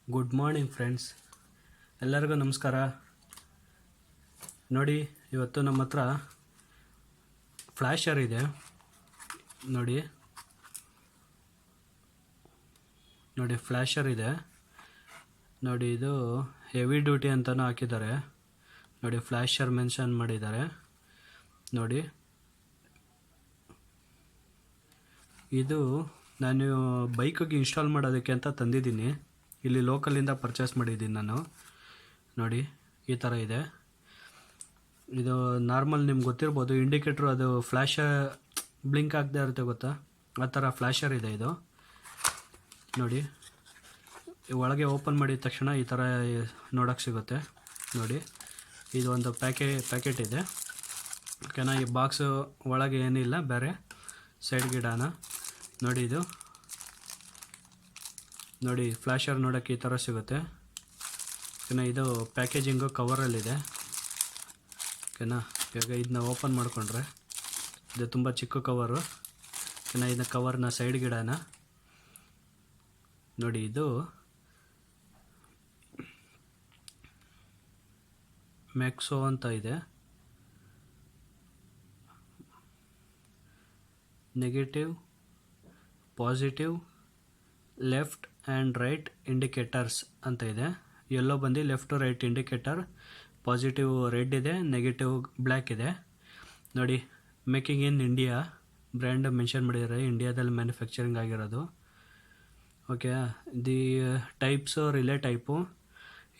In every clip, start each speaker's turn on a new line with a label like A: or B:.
A: Good morning friends, ಎಲ್ಲರಿಗೂ ನಮಸ್ಕಾರ. ನೋಡಿ, ಇವತ್ತು ನಮ್ಮ ಹತ್ರ ಫ್ಲ್ಯಾಶರ್ ಇದೆ. ನೋಡಿ ಫ್ಲ್ಯಾಶರ್ ಇದೆ. ನೋಡಿ, ಇದು ಹೆವಿ ಡ್ಯೂಟಿ ಅಂತಲೂ ಹಾಕಿದ್ದಾರೆ. ನೋಡಿ, ಫ್ಲ್ಯಾಶರ್ ಮೆನ್ಷನ್ ಮಾಡಿದ್ದಾರೆ. ನೋಡಿ, ಇದು ನಾನು ಬೈಕಿಗೆ ಇನ್ಸ್ಟಾಲ್ ಮಾಡೋದಕ್ಕೆ ಅಂತ ತಂದಿದ್ದೀನಿ. ಇಲ್ಲಿ ಲೋಕಲಿಂದ ಪರ್ಚೇಸ್ ಮಾಡಿದ್ದೀನಿ ನಾನು. ನೋಡಿ, ಈ ಥರ ಇದೆ. ಇದು ನಾರ್ಮಲ್ ನಿಮ್ಗೆ ಗೊತ್ತಿರ್ಬೋದು, ಇಂಡಿಕೇಟ್ರು ಅದು ಫ್ಲ್ಯಾಶರ್ ಬ್ಲಿಂಕ್ ಆಗದೆ ಇರುತ್ತೆ ಗೊತ್ತಾ, ಆ ಥರ ಫ್ಲ್ಯಾಶರ್ ಇದೆ ಇದು. ನೋಡಿ, ಒಳಗೆ ಓಪನ್ ಮಾಡಿದ ತಕ್ಷಣ ಈ ಥರ ನೋಡೋಕ್ಕೆ ಸಿಗುತ್ತೆ. ನೋಡಿ, ಇದು ಒಂದು ಪ್ಯಾಕೆಟ್ ಇದೆ. ಓಕೆನಾ. ಈ ಬಾಕ್ಸು ಒಳಗೆ ಏನಿಲ್ಲ, ಬೇರೆ ಸೈಡ್ ಗಿಡನ. ನೋಡಿ, ಇದು ನೋಡಿ ಫ್ಲ್ಯಾಶರ್ ನೋಡೋಕ್ಕೆ ಈ ಥರ ಸಿಗುತ್ತೆ. ಓಕೆನಾ. ಇದು ಪ್ಯಾಕೇಜಿಂಗು ಕವರಲ್ಲಿದೆ. ಓಕೆನಾ. ಇವಾಗ ಇದನ್ನ ಓಪನ್ ಮಾಡಿಕೊಂಡ್ರೆ ಇದು ತುಂಬ ಚಿಕ್ಕ ಕವರು. ಓಕೆನಾ. ಇದನ್ನ ಕವರ್ನ ಸೈಡ್ ಗಿಡನ ನೋಡಿ, ಇದು ಮೆಕ್ಸೋ ಅಂತ ಇದೆ. Negative, positive, left and right indicators ಅಂತ ಇದೆ. ಎಲ್ಲೋ ಬಂದು left right indicator, positive red ಇದೆ, ನೆಗೆಟಿವ್ ಬ್ಲ್ಯಾಕ್ ಇದೆ. ನೋಡಿ, making in India brand mention ಮಾಡಿದ್ದಾರೆ, ಇಂಡಿಯಾದಲ್ಲಿ ಮ್ಯಾನುಫ್ಯಾಕ್ಚರಿಂಗ್ ಆಗಿರೋದು. Okay. The types relay type,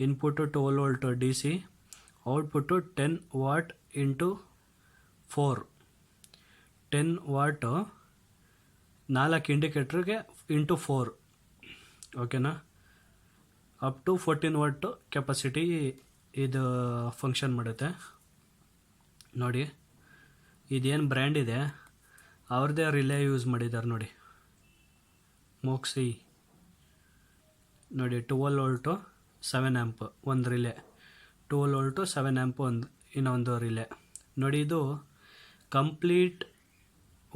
A: input 12 volt DC, output 10 watt into 4, 10 watt 4 ಇಂಡಿಕೇಟ್ರಿಗೆ ಇಂಟು 4. ಓಕೆನಾ. ಅಪ್ ಟು 14 ವಾಟ್ ಕೆಪಾಸಿಟಿ ಇದು ಫಂಕ್ಷನ್ ಮಾಡುತ್ತೆ. ನೋಡಿ, ಇದೇನು ಬ್ರ್ಯಾಂಡ್ ಇದೆ ಅವ್ರದ್ದೇ ರಿಲೇ ಯೂಸ್ ಮಾಡಿದ್ದಾರೆ. ನೋಡಿ, ಮೋಕ್ಸಿ. ನೋಡಿ, 12 ವೋಲ್ಟು 7 ಆ್ಯಂಪ್ ಒಂದು ರಿಲೇ, 12 ವೋಲ್ಟು 7 ಆ್ಯಂಪ್ ಇನ್ನೊಂದು ರಿಲೇ. ನೋಡಿ, ಇದು ಕಂಪ್ಲೀಟ್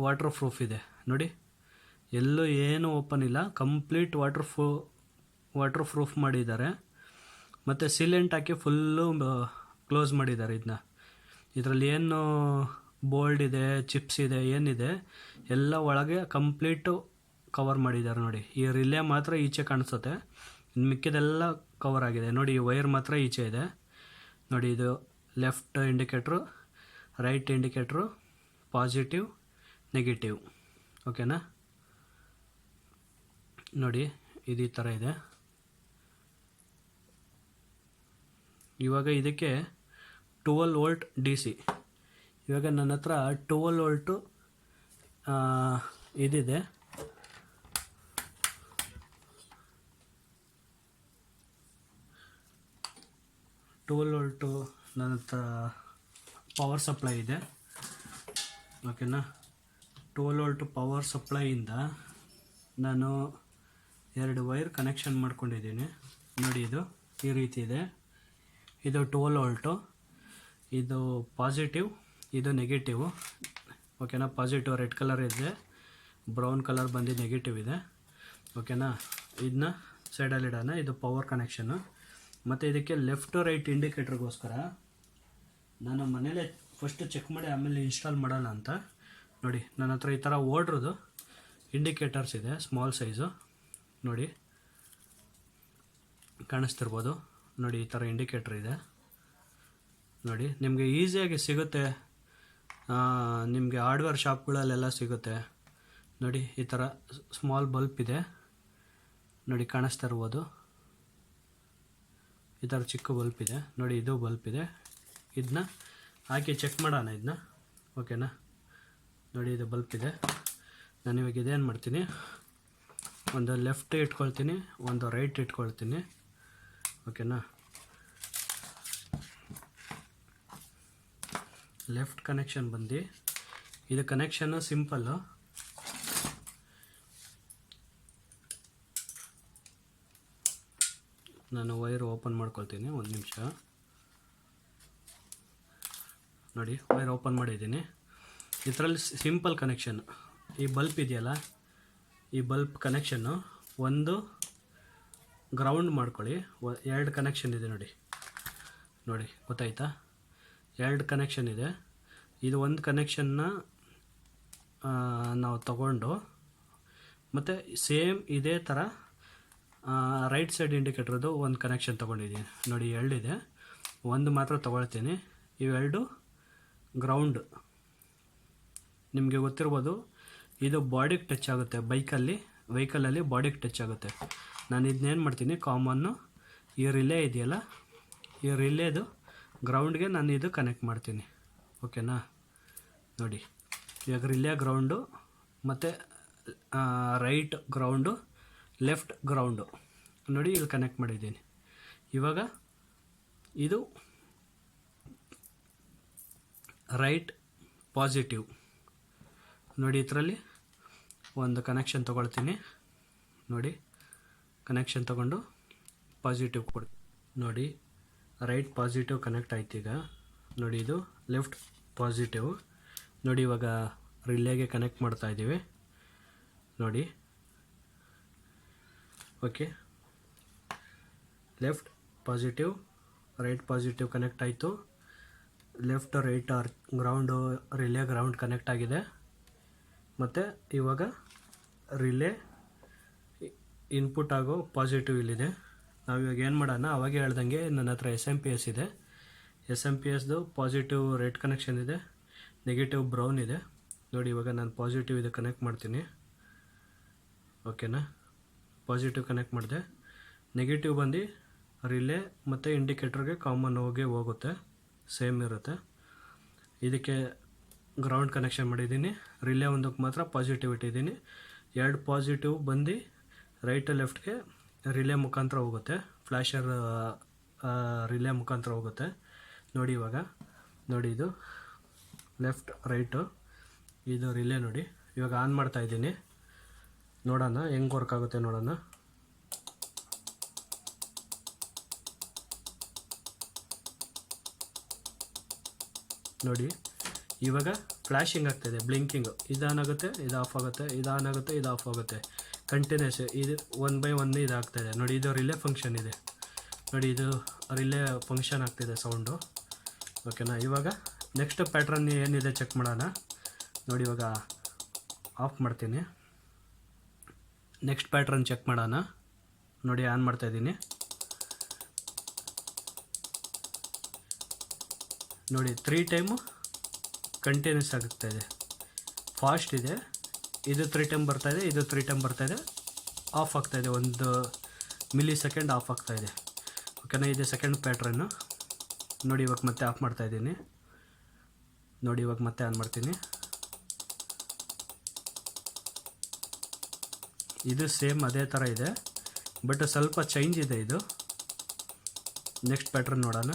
A: ವಾಟರ್ ಪ್ರೂಫ್ ಇದೆ. ನೋಡಿ, ಎಲ್ಲೂ ಏನೂ ಓಪನ್ ಇಲ್ಲ, ಕಂಪ್ಲೀಟ್ ವಾಟರ್ ಪ್ರೂಫ್ ಮಾಡಿದ್ದಾರೆ. ಮತ್ತು ಸಿಲೆಂಟ್ ಹಾಕಿ ಫುಲ್ಲು ಕ್ಲೋಸ್ ಮಾಡಿದ್ದಾರೆ. ಇದರಲ್ಲಿ ಏನು ಬೋಲ್ಡ್ ಇದೆ, ಚಿಪ್ಸ್ ಇದೆ, ಏನಿದೆ ಎಲ್ಲ ಒಳಗೆ ಕಂಪ್ಲೀಟು ಕವರ್ ಮಾಡಿದ್ದಾರೆ. ನೋಡಿ, ಈ ರಿಲೇ ಮಾತ್ರ ಈಚೆ ಕಾಣಿಸುತ್ತೆ, ಇನ್ನು ಮಿಕ್ಕಿದೆಲ್ಲ ಕವರ್ ಆಗಿದೆ. ನೋಡಿ, ಈ ವೈರ್ ಮಾತ್ರ ಈಚೆ ಇದೆ. ನೋಡಿ, ಇದು left indicator, right indicator, positive, negative. ಓಕೆನಾ. ನೋಡಿ, ಇದು ಈ ಥರ ಇದೆ. ಇವಾಗ ಇದಕ್ಕೆ 12 ವೋಲ್ಟ್ DC. ಇವಾಗ ನನ್ನ ಹತ್ರ 12 ವೋಲ್ಟು ಇದಿದೆ. ನನ್ನ ಹತ್ರ ಪವರ್ ಸಪ್ಲೈ ಇದೆ. ಓಕೆನಾ. 12 ವೋಲ್ಟ್ ಪವರ್ ಸಪ್ಲೈಯಿಂದ ನಾನು 2 ವೈರ್ ಕನೆಕ್ಷನ್ ಮಾಡ್ಕೊಂಡಿದ್ದೀನಿ. ನೋಡಿ, ಇದು ಈ ರೀತಿ ಇದೆ. ಇದು 12 ವೋಲ್ಟು, ಇದು ಪಾಸಿಟಿವ್, ಇದು ನೆಗೆಟಿವ್. ಓಕೆನಾ. ಪಾಸಿಟಿವ್ ರೆಡ್ ಕಲರ್ ಇದೆ, ಬ್ರೌನ್ ಕಲರ್ ಬಂದು ನೆಗೆಟಿವ್ ಇದೆ. ಓಕೆನಾ. ಇದನ್ನ ಸೈಡಲ್ಲಿಡೋಣ. ಇದು ಪವರ್ ಕನೆಕ್ಷನ್ನು. ಮತ್ತು ಇದಕ್ಕೆ ಲೆಫ್ಟ್ ರೈಟ್ ಇಂಡಿಕೇಟ್ರಿಗೋಸ್ಕರ ನಾನು ಮನೇಲೆ ಫಸ್ಟ್ ಚೆಕ್ ಮಾಡಿ ಆಮೇಲೆ ಇನ್ಸ್ಟಾಲ್ ಮಾಡೋಣ ಅಂತ. ನೋಡಿ, ನನ್ನ ಹತ್ರ ಈ ಥರ ಓಡ್ರದು ಇಂಡಿಕೇಟರ್ಸ್ ಇದೆ, ಸ್ಮಾಲ್ ಸೈಜು. ನೋಡಿ, ಕಾಣಿಸ್ತಿರ್ಬೋದು. ನೋಡಿ, ಈ ಥರ ಇಂಡಿಕೇಟ್ರ್ ಇದೆ. ನೋಡಿ, ನಿಮಗೆ ಈಸಿಯಾಗಿ ಸಿಗುತ್ತೆ, ನಿಮಗೆ ಹಾರ್ಡ್ವೇರ್ ಶಾಪ್ಗಳಲ್ಲೆಲ್ಲ ಸಿಗುತ್ತೆ. ನೋಡಿ, ಈ ಥರ ಸ್ಮಾಲ್ ಬಲ್ಪ್ ಇದೆ. ನೋಡಿ, ಕಾಣಿಸ್ತಾ ಇರ್ಬೋದು, ಈ ಥರ ಚಿಕ್ಕ ಬಲ್ಪ್ ಇದೆ. ನೋಡಿ, ಇದು ಬಲ್ಪ್ ಇದೆ. ಇದನ್ನ ಹಾಕಿ ಚೆಕ್ ಮಾಡೋಣ ಇದನ್ನ. ಓಕೆನಾ. ನೋಡಿ, ಇದು ಬಲ್ಪ್ ಇದೆ. ನಾನು ಇವಾಗ ಇದೇನು ಮಾಡ್ತೀನಿ, ಒಂದು ಲೆಫ್ಟ್ ಇಟ್ಕೊಳ್ತೀನಿ, ಒಂದು ರೈಟ್ ಇಟ್ಕೊಳ್ತೀನಿ. ಓಕೆನಾ. ಲೆಫ್ಟ್ ಕನೆಕ್ಷನ್ ಬಂದು, ಇದು ಕನೆಕ್ಷನ್ನು ಸಿಂಪಲ್ಲು. ನಾನು ವೈರ್ ಓಪನ್ ಮಾಡ್ಕೊಳ್ತೀನಿ, ಒಂದು ನಿಮಿಷ. ನೋಡಿ ವೈರ್ ಓಪನ್ ಮಾಡಿದ್ದೀನಿ. ಇದರಲ್ಲಿ ಸಿಂಪಲ್ ಕನೆಕ್ಷನ್. ಈ ಬಲ್ಪ್ ಇದೆಯಲ್ಲ, ಈ ಬಲ್ಪ್ ಕನೆಕ್ಷನ್ನು ಒಂದು ಗ್ರೌಂಡ್ ಮಾಡ್ಕೊಳ್ಳಿ. 2 ಕನೆಕ್ಷನ್ ಇದೆ ನೋಡಿ, ನೋಡಿ ಗೊತ್ತಾಯ್ತಾ? 2 ಕನೆಕ್ಷನ್ ಇದೆ. ಇದು ಒಂದು ಕನೆಕ್ಷನ್ನ ನಾವು ತಗೊಂಡು ಮತ್ತು ಸೇಮ್ ಇದೇ ಥರ ರೈಟ್ ಸೈಡ್ ಇಂಡಿಕೇಟ್ರದ್ದು ಒಂದು ಕನೆಕ್ಷನ್ ತೊಗೊಂಡಿದ್ದೀನಿ ನೋಡಿ. 2 ಇದೆ, ಒಂದು ಮಾತ್ರ ತೊಗೊಳ್ತೀನಿ. ಇವೆರಡು ಗ್ರೌಂಡ್. ನಿಮಗೆ ಗೊತ್ತಿರ್ಬೋದು, ಇದು ಬಾಡಿಗೆ ಟಚ್ ಆಗುತ್ತೆ. ವೆಹಿಕಲಲ್ಲಿ ಬಾಡಿಗೆ ಟಚ್ ಆಗುತ್ತೆ. ನಾನು ಇದನ್ನೇನು ಮಾಡ್ತೀನಿ, ಕಾಮನ್ನು ಈ ರಿಲೇ ಇದೆಯಲ್ಲ, ಈ ರಿಲೇದು ಗ್ರೌಂಡ್ಗೆ ನಾನು ಇದು ಕನೆಕ್ಟ್ ಮಾಡ್ತೀನಿ. ಓಕೆನಾ? ನೋಡಿ ಇವಾಗ ರಿಲೇ ಗ್ರೌಂಡು ಮತ್ತು ರೈಟ್ ಗ್ರೌಂಡು, ಲೆಫ್ಟ್ ಗ್ರೌಂಡು ನೋಡಿ ಇಲ್ಲಿ ಕನೆಕ್ಟ್ ಮಾಡಿದ್ದೀನಿ. ಇವಾಗ ಇದು ರೈಟ್ ಪಾಸಿಟಿವ್ ನೋಡಿ. ಇದರಲ್ಲಿ ಒಂದು ಕನೆಕ್ಷನ್ ತೊಗೊಳ್ತೀನಿ ನೋಡಿ. ಕನೆಕ್ಷನ್ ತೊಗೊಂಡು ಪಾಸಿಟಿವ್ ಕೊಡ್ತೀನಿ ನೋಡಿ. ರೈಟ್ ಪಾಸಿಟಿವ್ ಕನೆಕ್ಟ್ ಆಯ್ತು. ಈಗ ನೋಡಿ ಇದು ಲೆಫ್ಟ್ ಪಾಸಿಟಿವ್ ನೋಡಿ. ಇವಾಗ ರಿಲೇಗೆ ಕನೆಕ್ಟ್ ಮಾಡ್ತಾ ಇದ್ದೀವಿ ನೋಡಿ. Okay, left positive, right positive connect ಆಯಿತು. Left right ground, relay ground connect ಆಗಿದೆ. ಮತ್ತು ಇವಾಗ ರಿಲೇ ಇನ್ಪುಟ್ ಆಗೋ ಪಾಸಿಟಿವ್ ಇಲ್ಲಿದೆ. ನಾವು ಇವಾಗ ಏನು ಮಾಡೋಣ, ಅವಾಗೆ ಹೇಳ್ದಂಗೆ ನನ್ನ ಹತ್ರ SMP ಇದೆ. SMPSದು ಪಾಸಿಟಿವ್ ರೆಡ್ ಕನೆಕ್ಷನ್ ಇದೆ, ನೆಗೆಟಿವ್ ಬ್ರೌನ್ ಇದೆ ನೋಡಿ. ಇವಾಗ ನಾನು ಪಾಸಿಟಿವ್ ಇದು ಕನೆಕ್ಟ್ ಮಾಡ್ತೀನಿ. ಓಕೆನಾ? ಪಾಸಿಟಿವ್ ಕನೆಕ್ಟ್ ಮಾಡಿದೆ. ನೆಗೆಟಿವ್ ಬಂದು ರಿಲೇ ಮತ್ತು ಇಂಡಿಕೇಟ್ರಿಗೆ ಕಾಮನ್ ಹೋಗುತ್ತೆ, ಸೇಮ್ ಇರುತ್ತೆ. ಇದಕ್ಕೆ ಗ್ರೌಂಡ್ ಕನೆಕ್ಷನ್ ಮಾಡಿದ್ದೀನಿ. ರಿಲೇ ಒಂದಕ್ಕೆ ಮಾತ್ರ ಪಾಸಿಟಿವ್ ಇಟ್ಟಿದ್ದೀನಿ. 2 ಪಾಸಿಟಿವ್ ಬಂದು ರೈಟ್ ಲೆಫ್ಟ್ಗೆ ರಿಲೇ ಮುಖಾಂತರ ಹೋಗುತ್ತೆ, ಫ್ಲ್ಯಾಶರ್ ರಿಲೇ ಮುಖಾಂತರ ಹೋಗುತ್ತೆ ನೋಡಿ. ಇವಾಗ ನೋಡಿ ಇದು ಲೆಫ್ಟ್ ರೈಟು, ಇದು ರಿಲೇ ನೋಡಿ. ಇವಾಗ ಆನ್ ಮಾಡ್ತಾ ಇದ್ದೀನಿ, ನೋಡೋಣ ಹೆಂಗೆ ವರ್ಕ್ ಆಗುತ್ತೆ ನೋಡೋಣ. ನೋಡಿ ಇವಾಗ ಫ್ಲ್ಯಾಶಿಂಗ್ ಆಗ್ತಾಯಿದೆ, ಬ್ಲಿಂಕಿಂಗು. ಇದು ಆನ್ ಆಗುತ್ತೆ, ಇದು ಆಫ್ ಆಗುತ್ತೆ, ಇದು ಆನ್ ಆಗುತ್ತೆ, ಇದು ಆಫ್ ಆಗುತ್ತೆ. ಕಂಟಿನ್ಯೂಸ್ ಇದು 1 by 1 ಇದಾಗ್ತಾಯಿದೆ ನೋಡಿ. ಇದು ರಿಲೇ ಫಂಕ್ಷನ್ ಇದೆ ನೋಡಿ. ಇದು ರಿಲೇ ಫಂಕ್ಷನ್ ಆಗ್ತಿದೆ ಸೌಂಡು. ಓಕೆನಾ? ಇವಾಗ ನೆಕ್ಸ್ಟ್ ಪ್ಯಾಟ್ರನ್ ಏನಿದೆ ಚೆಕ್ ಮಾಡೋಣ ನೋಡಿ. ಇವಾಗ ಆಫ್ ಮಾಡ್ತೀನಿ. ನೆಕ್ಸ್ಟ್ ಪ್ಯಾಟ್ರನ್ ಚೆಕ್ ಮಾಡೋಣ ನೋಡಿ. ಆನ್ ಮಾಡ್ತಾಯಿದ್ದೀನಿ ನೋಡಿ. 3 ಟೈಮು ಕಂಟಿನ್ಯೂಸ್ ಆಗ್ತಾಯಿದೆ, ಫಾಸ್ಟ್ ಇದೆ. ಇದು 3 ಟೈಮ್ ಬರ್ತಾಯಿದೆ, ಇದು 3 ಟೈಮ್ ಬರ್ತಾಯಿದೆ, ಆಫ್ ಆಗ್ತಾಯಿದೆ. 1 ಮಿಲಿ ಸೆಕೆಂಡ್ ಆಫ್ ಆಗ್ತಾಯಿದೆ. ಓಕೆನಾ? ಇದು ಸೆಕೆಂಡ್ ಪ್ಯಾಟ್ರನ್ನು ನೋಡಿ. ಇವಾಗ ಮತ್ತೆ ಆಫ್ ಮಾಡ್ತಾಯಿದ್ದೀನಿ ನೋಡಿ. ಇವಾಗ ಮತ್ತೆ ಆನ್ ಮಾಡ್ತೀನಿ. ಇದು ಸೇಮ್ ಅದೇ ಥರ ಇದೆ, ಬಟ್ ಸ್ವಲ್ಪ ಚೇಂಜ್ ಇದೆ ಇದು. ನೆಕ್ಸ್ಟ್ ಪ್ಯಾಟ್ರನ್ ನೋಡೋಣ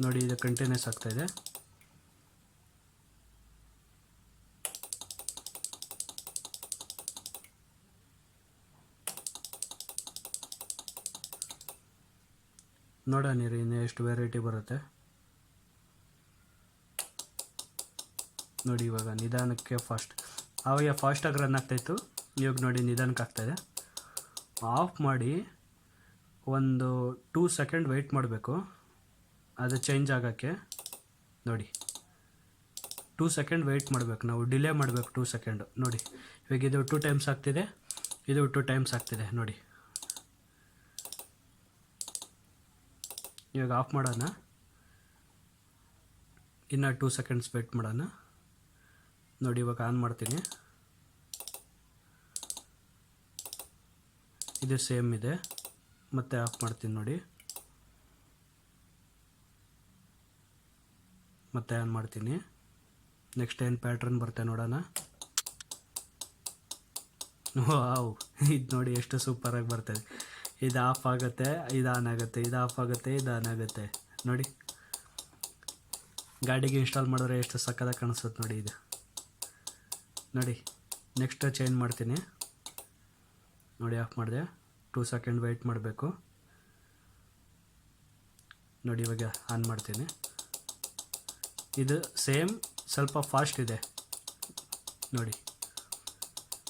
A: ನೋಡಿ. ಇದು ಕಂಟಿನ್ಯೂಸ್ ಆಗ್ತಾಯಿದೆ. ನೋಡೋಣ ಇನ್ನು ಎಷ್ಟು ವೆರೈಟಿ ಬರುತ್ತೆ ನೋಡಿ. ಇವಾಗ ನಿಧಾನಕ್ಕೆ ಫಾಸ್ಟ್, ಆವಾಗ ಫಾಸ್ಟಾಗಿ ರನ್ ಆಗ್ತಾಯಿತ್ತು, ಇವಾಗ ನೋಡಿ ನಿಧಾನಕ್ಕೆ ಆಗ್ತಾಯಿದೆ. ಆಫ್ ಮಾಡಿ ಒಂದು 2 ಸೆಕೆಂಡ್ ವೆಯ್ಟ್ ಮಾಡಬೇಕು ಅದು ಚೇಂಜ್ ಆಗೋಕ್ಕೆ ನೋಡಿ. 2 ಸೆಕೆಂಡ್ ವೆಯ್ಟ್ ಮಾಡಬೇಕು ನಾವು, ಡಿಲೇ ಮಾಡಬೇಕು 2 ಸೆಕೆಂಡು ನೋಡಿ. ಇವಾಗ ಇದು 2 ಟೈಮ್ಸ್ ಆಗ್ತಿದೆ, ಇದು 2 ಟೈಮ್ಸ್ ಆಗ್ತಿದೆ ನೋಡಿ. ಇವಾಗ ಆಫ್ ಮಾಡೋಣ, ಇನ್ನು 2 ಸೆಕೆಂಡ್ಸ್ ವೆಯ್ಟ್ ಮಾಡೋಣ ನೋಡಿ. ಇವಾಗ ಆನ್ ಮಾಡ್ತೀನಿ, ಇದು ಸೇಮ್ ಇದೆ. ಮತ್ತೆ ಆಫ್ ಮಾಡ್ತೀನಿ ನೋಡಿ. ಮತ್ತೆ ಆನ್ ಮಾಡ್ತೀನಿ. ನೆಕ್ಸ್ಟ್ ಏನು ಪ್ಯಾಟ್ರನ್ ಬರುತ್ತೆ ನೋಡೋಣ. ವಾವ್, ಇದು ನೋಡಿ ಎಷ್ಟು ಸೂಪರಾಗಿ ಬರ್ತದೆ. ಇದು ಆಫ್ ಆಗುತ್ತೆ, ಇದು ಆನ್ ಆಗುತ್ತೆ, ಇದು ಆಫ್ ಆಗುತ್ತೆ, ಇದು ಆನ್ ಆಗುತ್ತೆ ನೋಡಿ. ಗಾಡಿಗೆ ಇನ್ಸ್ಟಾಲ್ ಮಾಡಿದ್ರೆ ಎಷ್ಟು ಸಕ್ಕತ್ತಾಗಿ ಕಾಣಿಸುತ್ತೆ ನೋಡಿ ಇದು ನೋಡಿ. ನೆಕ್ಸ್ಟ್ ಚೇಂಜ್ ಮಾಡ್ತೀನಿ ನೋಡಿ ಆಫ್ ಮಾಡಿದೆ. 2 ಸೆಕೆಂಡ್ ವೆಯ್ಟ್ ಮಾಡಬೇಕು. ನೋಡಿ ಇವಾಗ ಆನ್ ಮಾಡ್ತೀನಿ. ಇದು ಸೇಮ್ ಸ್ವಲ್ಪ ಫಾಸ್ಟ್ ಇದೆ ನೋಡಿ.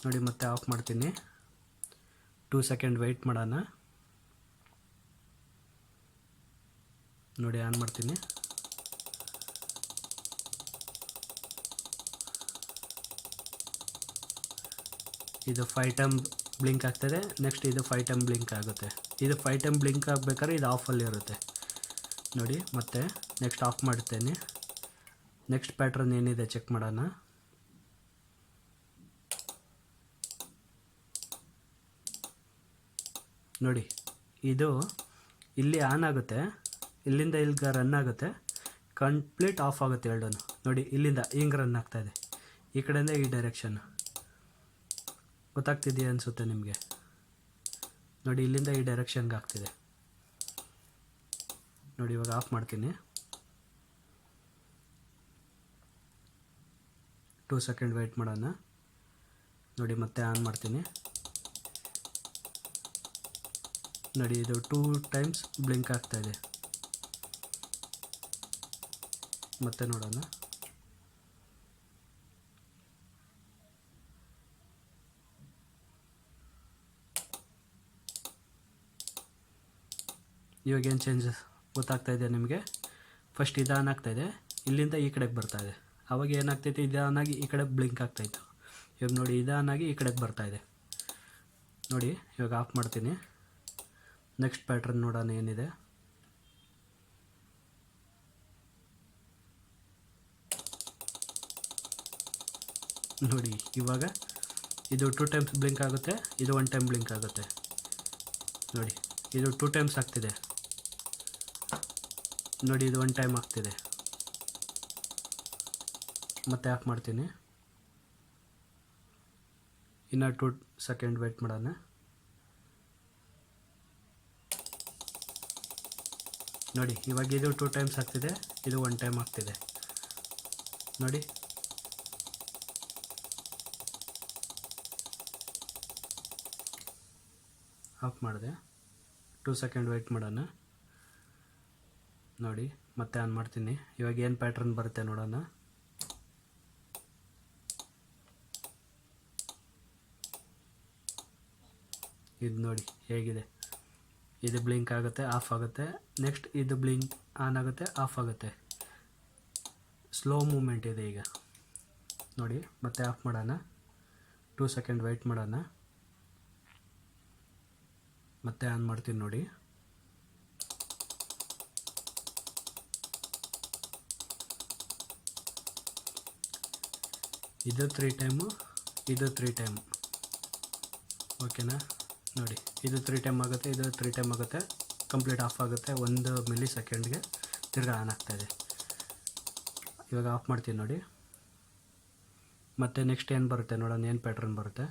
A: ನೋಡಿ ಮತ್ತೆ ಆಫ್ ಮಾಡ್ತೀನಿ. 2 ಸೆಕೆಂಡ್ ವೆಯ್ಟ್ ಮಾಡೋಣ. ನೋಡಿ ಆನ್ ಮಾಡ್ತೀನಿ. ಇದು 5 ಟೈಮ್ ಬ್ಲಿಂಕ್ ಆಗ್ತದೆ. ನೆಕ್ಸ್ಟ್ ಇದು 5 ಟೈಮ್ ಬ್ಲಿಂಕ್ ಆಗುತ್ತೆ. ಇದು 5 ಟೈಮ್ ಬ್ಲಿಂಕ್ ಆಗಬೇಕಾದ್ರೆ ಇದು ಆಫಲ್ಲಿ ಇರುತ್ತೆ ನೋಡಿ. ಮತ್ತೆ ನೆಕ್ಸ್ಟ್ ಆಫ್ ಮಾಡ್ತೇನೆ. ನೆಕ್ಸ್ಟ್ ಪ್ಯಾಟ್ರನ್ ಏನಿದೆ ಚೆಕ್ ಮಾಡೋಣ. ನೋಡಿ ಇದು ಇಲ್ಲಿ ಆನ್ ಆಗುತ್ತೆ, ಇಲ್ಲಿಂದ ಇಲ್ಲಿಗೆ ರನ್ ಆಗುತ್ತೆ, ಕಂಪ್ಲೀಟ್ ಆಫ್ ಆಗುತ್ತೆ ಎರಡೂ. ನೋಡಿ ಇಲ್ಲಿಂದ ಹಿಂಗೆ ರನ್ ಆಗ್ತಾಯಿದೆ, ಈ ಕಡೆಯಿಂದ ಈ ಡೈರೆಕ್ಷನ್. ಗೊತ್ತಾಗ್ತಿದೆಯಾ ಅನಿಸುತ್ತೆ ನಿಮಗೆ. ನೋಡಿ ಇಲ್ಲಿಂದ ಈ ಡೈರೆಕ್ಷನ್ಗೆ ಆಗ್ತಿದೆ ನೋಡಿ. ಇವಾಗ ಆಫ್ ಮಾಡ್ತೀನಿ. 2 ಸೆಕೆಂಡ್ ವೆಯ್ಟ್ ಮಾಡೋಣ. ನೋಡಿ ಮತ್ತೆ ಆನ್ ಮಾಡ್ತೀನಿ. ನೋಡಿ ಇದು 2 ಟೈಮ್ಸ್ ಬ್ಲಿಂಕ್ ಆಗ್ತಾಯಿದೆ. ಮತ್ತೆ ನೋಡೋಣ. ಇವಾಗ ಏನು ಚೇಂಜಸ್ ಗೊತ್ತಾಗ್ತಾ ಇದೆ ನಿಮಗೆ. ಫಸ್ಟ್ ಇದು ಆನ್ ಆಗ್ತಾಯಿದೆ, ಇಲ್ಲಿಂದ ಈ ಕಡೆಗೆ ಬರ್ತಾಯಿದೆ. ಆವಾಗ ಏನಾಗ್ತೈತೆ, ಇದು ಆನ್ ಆಗಿ ಈ ಕಡೆ ಬ್ಲಿಂಕ್ ಆಗ್ತಾಯಿತ್ತು. ಇವಾಗ ನೋಡಿ ಇದು ಆನ್ ಆಗಿ ಈ ಕಡೆಗೆ ಬರ್ತಾಯಿದೆ ನೋಡಿ. ಇವಾಗ ಆಫ್ ಮಾಡ್ತೀನಿ. ನೆಕ್ಸ್ಟ್ ಪ್ಯಾಟ್ರನ್ ನೋಡೋಣ ಏನಿದೆ. ನೋಡಿ ಇವಾಗ ಇದು 2 ಟೈಮ್ಸ್ ಬ್ಲಿಂಕ್ ಆಗುತ್ತೆ, ಇದು 1 ಟೈಮ್ ಬ್ಲಿಂಕ್ ಆಗುತ್ತೆ. ನೋಡಿ ಇದು 2 ಟೈಮ್ಸ್ ಆಗ್ತಿದೆ. ನೋಡಿ ಇದು 1 ಟೈಮ್ ಆಗ್ತಿದೆ. ಮತ್ತೆ ಆಫ್ ಮಾಡ್ತೀನಿ. ಇನ್ನು 2 ಸೆಕೆಂಡ್ ವೆಯ್ಟ್ ಮಾಡೋಣ. ನೋಡಿ ಇವಾಗ ಇದು 2 ಟೈಮ್ಸ್ ಆಗ್ತಿದೆ, ಇದು 1 ಟೈಮ್ ಆಗ್ತಿದೆ ನೋಡಿ. ಆಫ್ ಮಾಡಿದೆ. 2 ಸೆಕೆಂಡ್ ವೆಯ್ಟ್ ಮಾಡೋಣ. ನೋಡಿ ಮತ್ತೆ ಆನ್ ಮಾಡ್ತೀನಿ. ಇವಾಗ ಏನು ಪ್ಯಾಟ್ರನ್ ಬರುತ್ತೆ ನೋಡೋಣ. ಇದು ನೋಡಿ ಹೇಗಿದೆ. ಇದು ಬ್ಲಿಂಕ್ ಆಗುತ್ತೆ, ಆಫ್ ಆಗುತ್ತೆ. ನೆಕ್ಸ್ಟ್ ಇದು ಬ್ಲಿಂಕ್ ಆನ್ ಆಗುತ್ತೆ, ಆಫ್ ಆಗುತ್ತೆ. ಸ್ಲೋ ಮೂಮೆಂಟ್ ಇದೆ ಈಗ ನೋಡಿ. ಮತ್ತೆ ಆಫ್ ಮಾಡೋಣ. 2 ಸೆಕೆಂಡ್ ವೆಯ್ಟ್ ಮಾಡೋಣ. ಮತ್ತೆ ಆನ್ ಮಾಡ್ತೀನಿ ನೋಡಿ. ಇದು 3 ಟೈಮು, ಇದು 3 ಟೈಮು. ಓಕೆನಾ. ನೋಡಿ ಇದು 3 ಟೈಮ್ ಆಗುತ್ತೆ, ಇದು 3 ಟೈಮ್ ಆಗುತ್ತೆ. ಕಂಪ್ಲೀಟ್ ಆಫ್ ಆಗುತ್ತೆ 1 ಮಿಲಿ ಸೆಕೆಂಡ್ಗೆ. ತಿರ್ಗಾ ಆನ್ ಆಗ್ತಾಯಿದೆ. ಇವಾಗ ಆಫ್ ಮಾಡ್ತೀನಿ ನೋಡಿ. ಮತ್ತು ನೆಕ್ಸ್ಟ್ ಏನು ಬರುತ್ತೆ ನೋಡೋಣ, ಏನು ಪ್ಯಾಟ್ರನ್ ಬರುತ್ತೆ.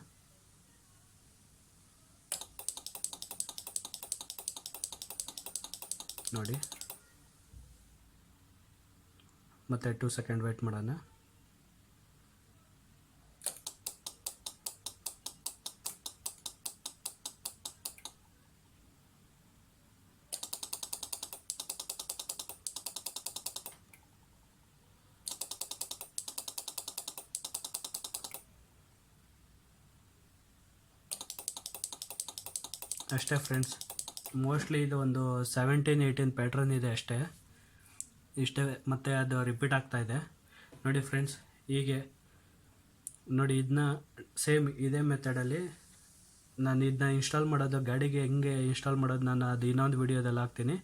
A: ನೋಡಿ ಮತ್ತೆ 2 ಸೆಕೆಂಡ್ ವೆಯ್ಟ್ ಮಾಡೋಣ. ಅಷ್ಟೇ ಫ್ರೆಂಡ್ಸ್. ಮೋಸ್ಟ್ಲಿ ಇದು ಒಂದು 17-18 ಪ್ಯಾಟ್ರನ್ ಇದೆ ಅಷ್ಟೇ. ಇಷ್ಟೇ, ಮತ್ತು ಅದು ರಿಪೀಟ್ ಆಗ್ತಾಯಿದೆ ನೋಡಿ ಫ್ರೆಂಡ್ಸ್. ಹೀಗೆ ನೋಡಿ ಇದನ್ನ ಸೇಮ್ ಇದೇ ಮೆಥಡಲ್ಲಿ ನಾನು ಇದನ್ನ ಇನ್ಸ್ಟಾಲ್ ಮಾಡೋದು, ಗಾಡಿಗೆ ಹೆಂಗೆ ಇನ್ಸ್ಟಾಲ್ ಮಾಡೋದು ನಾನು ಅದು ಇನ್ನೊಂದು ವಿಡಿಯೋದಲ್ಲಿ ಹಾಕ್ತೀನಿ.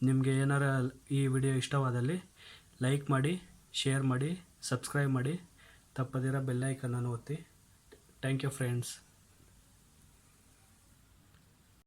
A: ನಿಮಗೆ ಏನಾರ ಈ ವಿಡಿಯೋ ಇಷ್ಟವಾದಲ್ಲಿ ಲೈಕ್ ಮಾಡಿ, ಶೇರ್ ಮಾಡಿ, ಸಬ್ಸ್ಕ್ರೈಬ್ ಮಾಡಿ, ತಪ್ಪದಿರೋ ಬೆಲ್ ಐಕನನ್ನು ಒತ್ತಿ. Thank you friends.